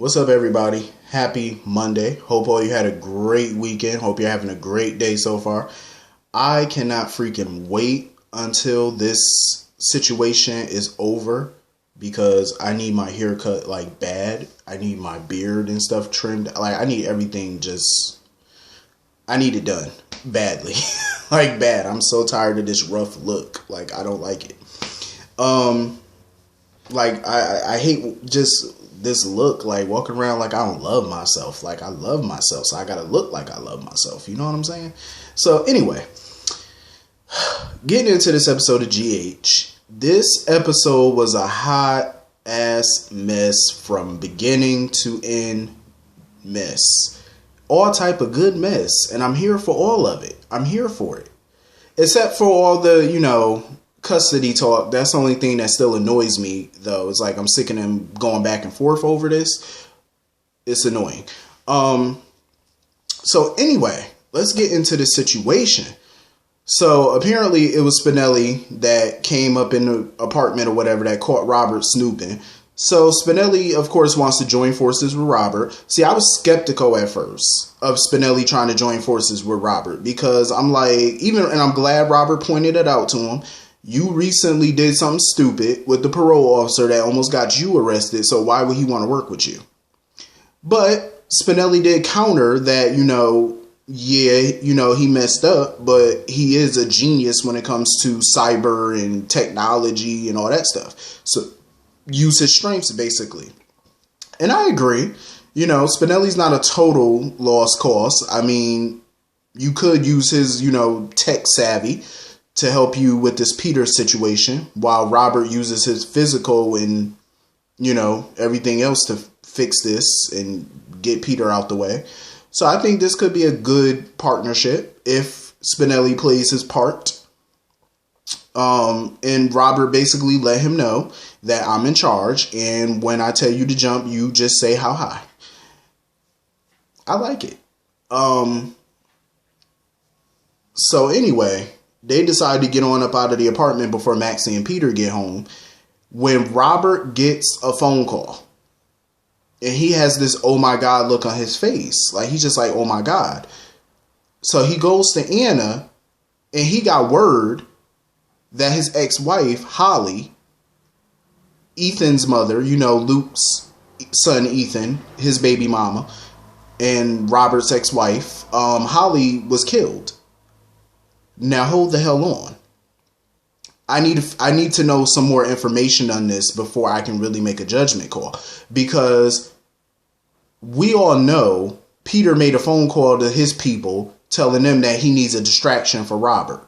What's up, everybody? Happy Monday. Hope all you had a great weekend. Hope you're having a great day so far. I cannot freaking wait until this situation is over because I need my hair cut like bad. I need my beard and stuff trimmed. Like, I need everything I need it done badly. Like, bad. I'm so tired of this rough look. Like, I don't like it. I hate just this look, like walking around like I don't love myself. Like, I love myself, so I gotta look like I love myself. You know what I'm saying? So anyway, getting into this episode of GH. This episode was a hot ass mess from beginning to end mess. All type of good mess. And I'm here for all of it. I'm here for it. Except for all the, custody talk. That's the only thing that still annoys me, though. It's like I'm sick of them going back and forth over this. It's annoying. So anyway, let's get into the situation. So apparently it was Spinelli that came up in the apartment or whatever that caught Robert snooping. So Spinelli, of course, wants to join forces with Robert. See, I was skeptical at first of Spinelli trying to join forces with Robert because I'm like, and I'm glad Robert pointed it out to him. You recently did something stupid with the parole officer that almost got you arrested, so why would he want to work with you? But Spinelli did counter that, he messed up, but he is a genius when it comes to cyber and technology and all that stuff. So use his strengths, basically. And I agree. Spinelli's not a total lost cause. I mean, you could use his, tech savvy to help you with this Peter situation, while Robert uses his physical and, everything else to fix this and get Peter out the way. So I think this could be a good partnership if Spinelli plays his part. And Robert basically let him know that I'm in charge, and when I tell you to jump, you just say how high. I like it. So anyway, they decide to get on up out of the apartment before Maxie and Peter get home when Robert gets a phone call. And he has this oh my God look on his face. Like, he's just like, oh my God. So he goes to Anna, and he got word that his ex-wife, Holly, Ethan's mother, Luke's son Ethan, his baby mama, and Robert's ex-wife, Holly, was killed. Now hold the hell on. I need to know some more information on this before I can really make a judgment call, because we all know Peter made a phone call to his people telling them that he needs a distraction for Robert.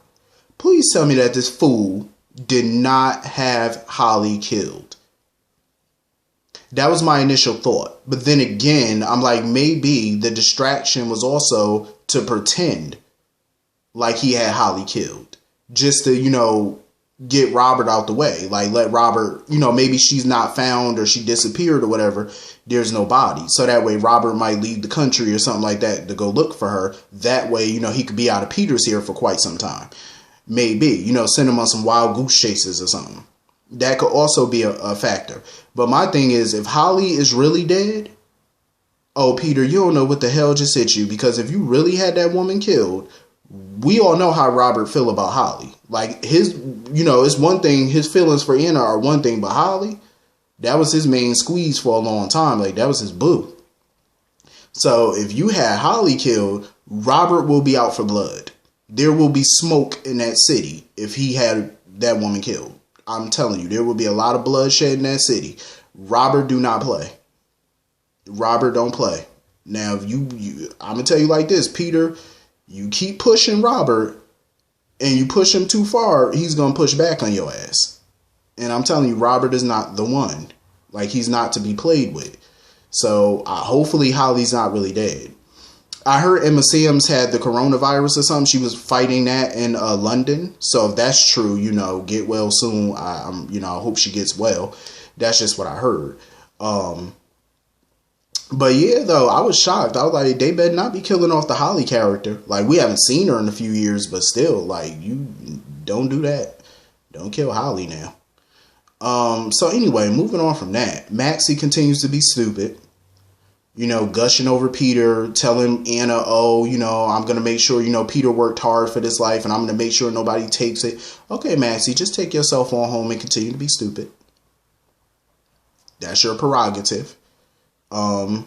Please tell me that this fool did not have Holly killed. That was my initial thought. But then again, I'm like, maybe the distraction was also to pretend like he had Holly killed, just to, get Robert out the way. Like, let Robert, maybe she's not found or she disappeared or whatever. There's no body. So that way Robert might leave the country or something like that to go look for her. That way, he could be out of Peter's here for quite some time. Maybe, send him on some wild goose chases or something. That could also be a factor. But my thing is, if Holly is really dead, oh, Peter, you don't know what the hell just hit you. Because if you really had that woman killed, we all know how Robert feel about Holly. Like, it's one thing, his feelings for Anna are one thing, but Holly, that was his main squeeze for a long time. Like, that was his boo. So if you had Holly killed, Robert will be out for blood. There will be smoke in that city if he had that woman killed. I'm telling you, there will be a lot of bloodshed in that city. Robert do not play. Robert don't play. Now, if I'm going to tell you like this, Peter, you keep pushing Robert and you push him too far, he's going to push back on your ass. And I'm telling you, Robert is not the one. Like, he's not to be played with. So hopefully Holly's not really dead. I heard Emma Sims had the coronavirus or something. She was fighting that in London. So if that's true, get well soon. I hope she gets well. That's just what I heard. But yeah, though, I was shocked. I was like, they better not be killing off the Holly character. Like, we haven't seen her in a few years, but still, like, you don't do that. Don't kill Holly now. So anyway, moving on from that, Maxie continues to be stupid. gushing over Peter, telling Anna, oh, I'm going to make sure, Peter worked hard for this life and I'm going to make sure nobody takes it. Okay, Maxie, just take yourself on home and continue to be stupid. That's your prerogative. I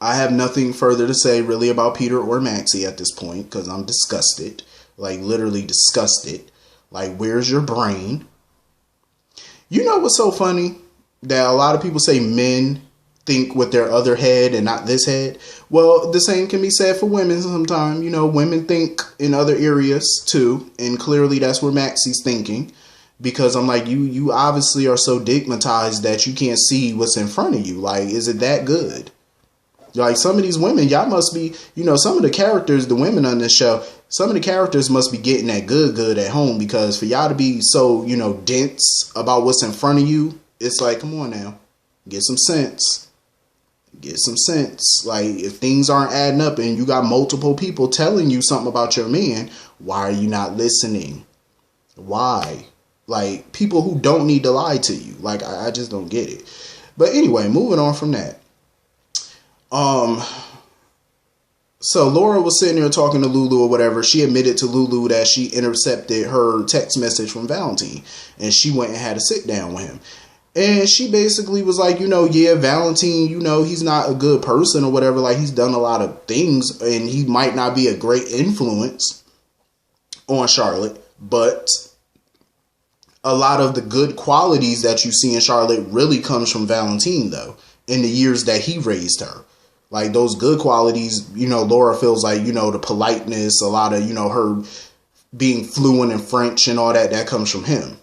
have nothing further to say really about Peter or Maxie at this point because I'm disgusted. Like, literally disgusted. Like, where's your brain? You know what's so funny? That a lot of people say men think with their other head and not this head. Well, the same can be said for women sometimes. Women think in other areas too. And clearly that's where Maxie's thinking. Because I'm like, you obviously are so digmatized that you can't see what's in front of you. Like, is it that good? Like, some of these women, y'all must be, some of the characters, the women on this show, some of the characters must be getting that good at home. Because for y'all to be so, dense about what's in front of you, it's like, come on now, get some sense. Get some sense. Like, if things aren't adding up and you got multiple people telling you something about your man, why are you not listening? Why? Like, people who don't need to lie to you. Like, I just don't get it. But anyway, moving on from that. So Laura was sitting there talking to Lulu or whatever. She admitted to Lulu that she intercepted her text message from Valentine. And she went and had a sit down with him. And she basically was like, yeah, Valentine, he's not a good person or whatever. Like, he's done a lot of things and he might not be a great influence on Charlotte. But a lot of the good qualities that you see in Charlotte really comes from Valentine, though, in the years that he raised her. Like, those good qualities, Laura feels like, the politeness, a lot of, her being fluent in French and all that comes from him,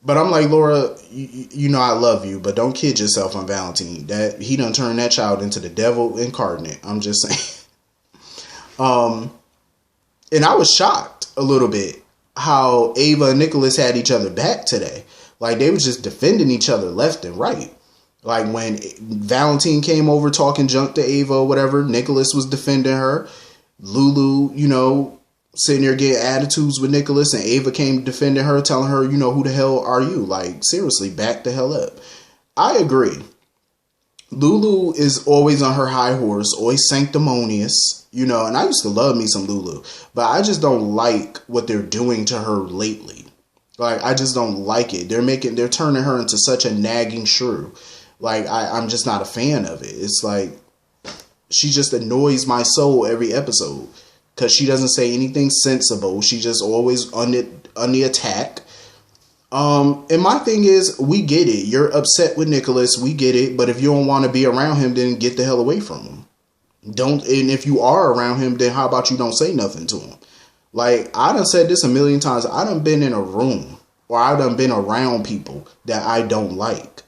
But I'm like, Laura, I love you, but don't kid yourself on Valentine. That he done turned that child into the devil incarnate. I'm just saying. And I was shocked a little bit how Ava and Nicholas had each other back today. Like, they were just defending each other left and right. Like, when Valentine came over talking junk to Ava or whatever, Nicholas was defending her. Lulu, sitting there getting attitudes with Nicholas, and Ava came defending her, telling her, who the hell are you? Like, seriously, back the hell up. I agree. Lulu is always on her high horse, always sanctimonious, and I used to love me some Lulu, but I just don't like what they're doing to her lately. Like, I just don't like it. They're turning her into such a nagging shrew. Like, I'm just not a fan of it. It's like, she just annoys my soul every episode. Because she doesn't say anything sensible. She just always on the attack. And my thing is, we get it. You're upset with Nicholas. We get it. But if you don't want to be around him, then get the hell away from him. And if you are around him, then how about you don't say nothing to him? Like, I done said this a million times. I done been in a room or I done been around people that I don't like.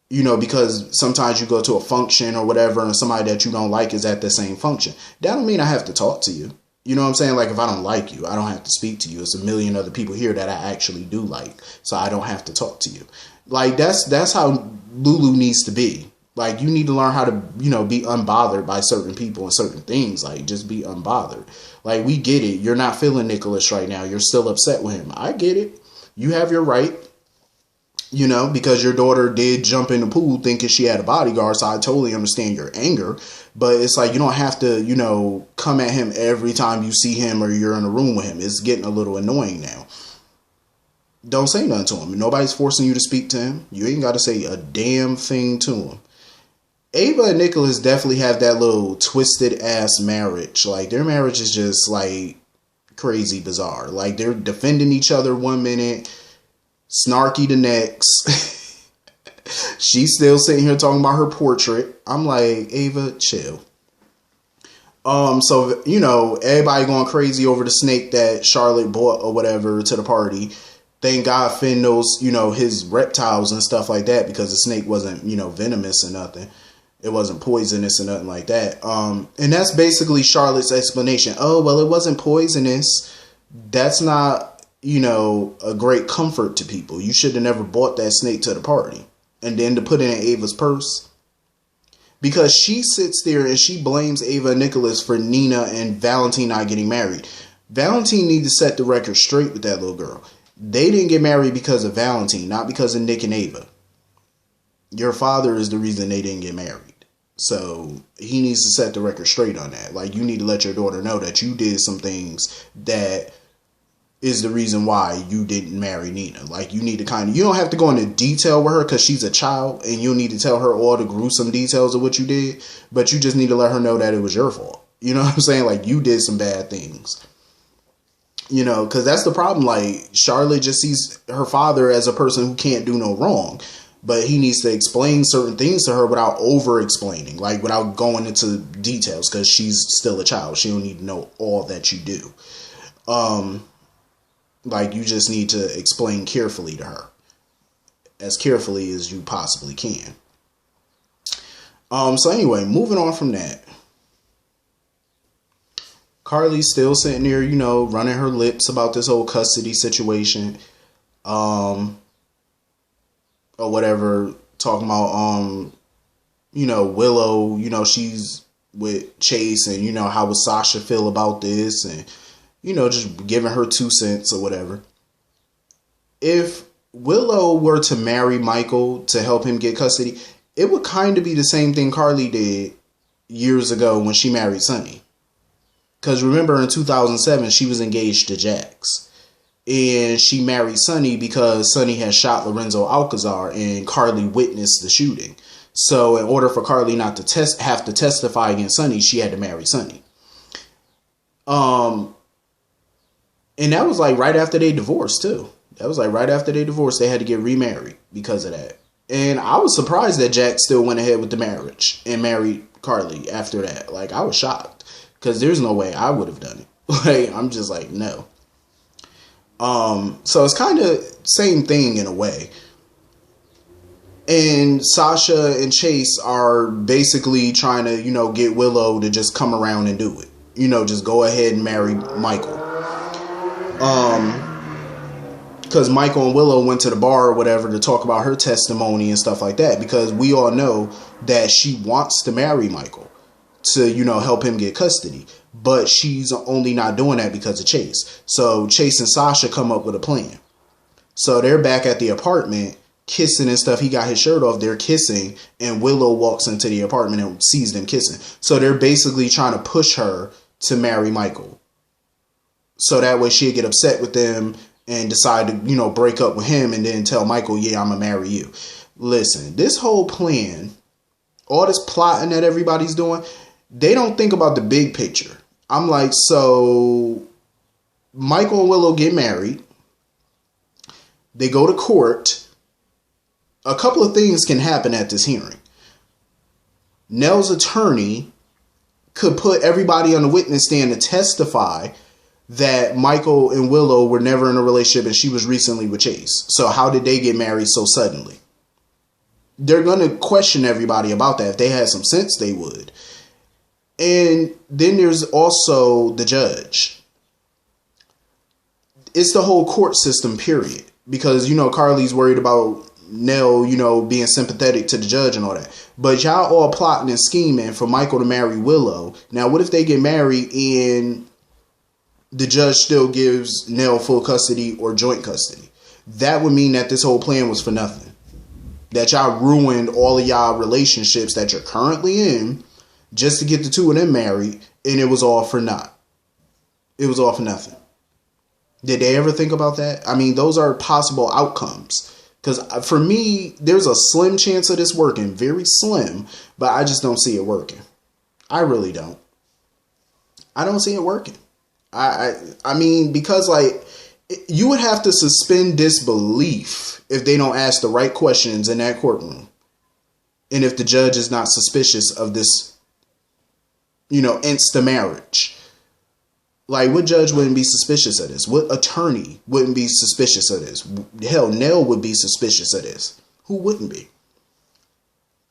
Because sometimes you go to a function or whatever and somebody that you don't like is at the same function. That don't mean I have to talk to you. You know what I'm saying? Like, if I don't like you, I don't have to speak to you. It's a million other people here that I actually do like. So I don't have to talk to you. Like, that's how Lulu needs to be. Like, you need to learn how to, be unbothered by certain people and certain things. Like, just be unbothered. Like, we get it. You're not feeling Nicholas right now. You're still upset with him. I get it. You have your right. Because your daughter did jump in the pool thinking she had a bodyguard. So I totally understand your anger. But it's like, you don't have to, come at him every time you see him or you're in a room with him. It's getting a little annoying now. Don't say nothing to him. Nobody's forcing you to speak to him. You ain't got to say a damn thing to him. Ava and Nicholas definitely have that little twisted ass marriage. Like, their marriage is just like crazy bizarre. Like, they're defending each other one minute, snarky the next. She's still sitting here talking about her portrait. I'm like, Ava, chill. So, everybody going crazy over the snake that Charlotte bought or whatever to the party. Thank God Finn knows, his reptiles and stuff like that, because the snake wasn't, venomous or nothing. It wasn't poisonous or nothing like that. And that's basically Charlotte's explanation. Oh, well, it wasn't poisonous. That's not, a great comfort to people. You should have never bought that snake to the party. And then to put it in Ava's purse. Because she sits there and she blames Ava and Nicholas for Nina and Valentine not getting married. Valentine needs to set the record straight with that little girl. They didn't get married because of Valentine, not because of Nick and Ava. Your father is the reason they didn't get married. So he needs to set the record straight on that. Like, you need to let your daughter know that you did some things that is the reason why you didn't marry Nina. Like, you need to you don't have to go into detail with her because she's a child and you'll need to tell her all the gruesome details of what you did, but you just need to let her know that it was your fault. You know what I'm saying? Like, you did some bad things. You know, because that's the problem. Like, Charlotte just sees her father as a person who can't do no wrong, but he needs to explain certain things to her without over-explaining, like without going into details, because she's still a child. She don't need to know all that you do. Like, you just need to explain carefully to her, as carefully as you possibly can. So anyway, moving on from that. Carly's still sitting there, you know, running her lips about this whole custody situation. Or whatever, talking about, you know, Willow, you know, she's with Chase, and, you know, how would Sasha feel about this, and, you know, just giving her 2 cents or whatever. If Willow were to marry Michael to help him get custody, it would kind of be the same thing Carly did years ago when she married Sonny. Because remember, in 2007, she was engaged to Jax. And she married Sonny because Sonny had shot Lorenzo Alcazar and Carly witnessed the shooting. So in order for Carly not to have to testify against Sonny, she had to marry Sonny. And that was like right after they divorced too. That was like right after they divorced, they had to get remarried because of that. And I was surprised that Jax still went ahead with the marriage and married Carly after that. Like, I was shocked because there's no way I would have done it. Like, I'm just like, no. So it's kind of same thing in a way. And Sasha and Chase are basically trying to, you know, get Willow to just come around and do it. You know, just go ahead and marry Michael. Because Michael and Willow went to the bar or whatever to talk about her testimony and stuff like that. Because we all know that she wants to marry Michael to, you know, help him get custody. But she's only not doing that because of Chase. So Chase and Sasha come up with a plan. So they're back at the apartment kissing and stuff. He got his shirt off. They're kissing. And Willow walks into the apartment and sees them kissing. So they're basically trying to push her to marry Michael. So that way she'll get upset with them and decide to, you know, break up with him and then tell Michael, yeah, I'm going to marry you. Listen, this whole plan, all this plotting that everybody's doing, they don't think about the big picture. I'm like, so Michael and Willow get married. They go to court. A couple of things can happen at this hearing. Nell's attorney could put everybody on the witness stand to testify that Michael and Willow were never in a relationship and she was recently with Chase. So how did they get married so suddenly? They're going to question everybody about that. If they had some sense, they would. And then there's also the judge. It's the whole court system, period. Because, you know, Carly's worried about Nell, you know, being sympathetic to the judge and all that. But y'all all plotting and scheming for Michael to marry Willow. Now, what if they get married and the judge still gives Nell full custody or joint custody? That would mean that this whole plan was for nothing. That y'all ruined all of y'all relationships that you're currently in just to get the two of them married, and it was all for naught. It was all for nothing. Did they ever think about that? I mean, those are possible outcomes. Because for me, there's a slim chance of this working. Very slim. But I just don't see it working. I really don't. I don't see it working. I mean, because, like, you would have to suspend disbelief if they don't ask the right questions in that courtroom. And if the judge is not suspicious of this, you know, insta marriage. Like, what judge wouldn't be suspicious of this? What attorney wouldn't be suspicious of this? Hell, Nell would be suspicious of this. Who wouldn't be?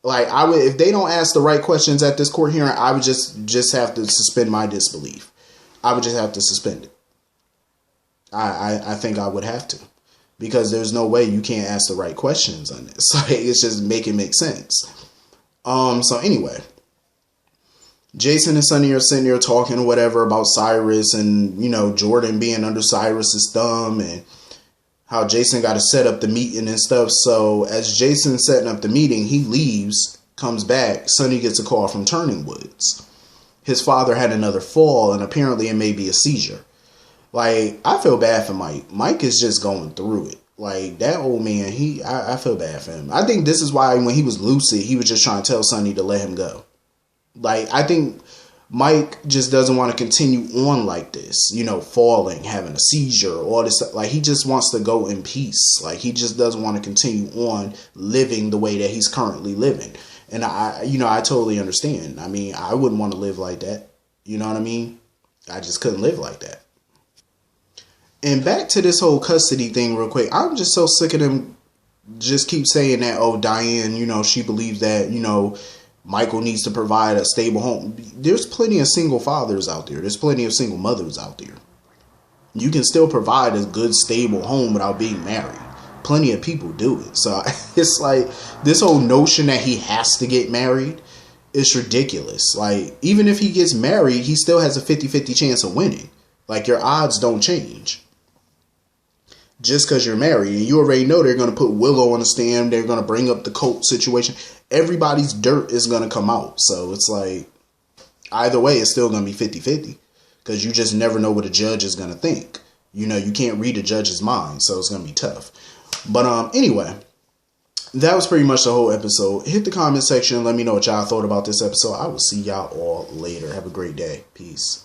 Like, I would, if they don't ask the right questions at this court hearing, I would just have to suspend my disbelief. I would just have to suspend it. I think I would have to. Because there's no way you can't ask the right questions on this. Like, it's just make sense. So anyway. Jason and Sonny are sitting there talking or whatever about Cyrus and, you know, Jordan being under Cyrus's thumb and how Jason got to set up the meeting and stuff. So as Jason's setting up the meeting, he leaves, comes back. Sonny gets a call from Turning Woods. His father had another fall, and apparently it may be a seizure. Like, I feel bad for Mike. Mike is just going through it. Like, that old man, I feel bad for him. I think this is why when he was lucid, he was just trying to tell Sonny to let him go. Like, I think Mike just doesn't want to continue on like this, you know, falling, having a seizure, all this stuff. Like, he just wants to go in peace. Like, he just doesn't want to continue on living the way that he's currently living. And I totally understand. I mean, I wouldn't want to live like that. You know what I mean? I just couldn't live like that. And back to this whole custody thing real quick. I'm just so sick of them just keep saying that, oh, Diane, you know, she believes that, you know, Michael needs to provide a stable home. There's plenty of single fathers out there. There's plenty of single mothers out there. You can still provide a good, stable home without being married. Plenty of people do it. So it's like this whole notion that he has to get married is ridiculous. Like, even if he gets married, he still has a 50-50 chance of winning. Like, your odds don't change just because you're married. And you already know they're going to put Willow on the stand. They're going to bring up the Colt situation. Everybody's dirt is going to come out. So it's like, either way, it's still going to be 50-50 because you just never know what a judge is going to think. You know, you can't read a judge's mind, so it's going to be tough. But anyway, that was pretty much the whole episode. Hit the comment section and let me know what y'all thought about this episode. I will see y'all all later. Have a great day. Peace.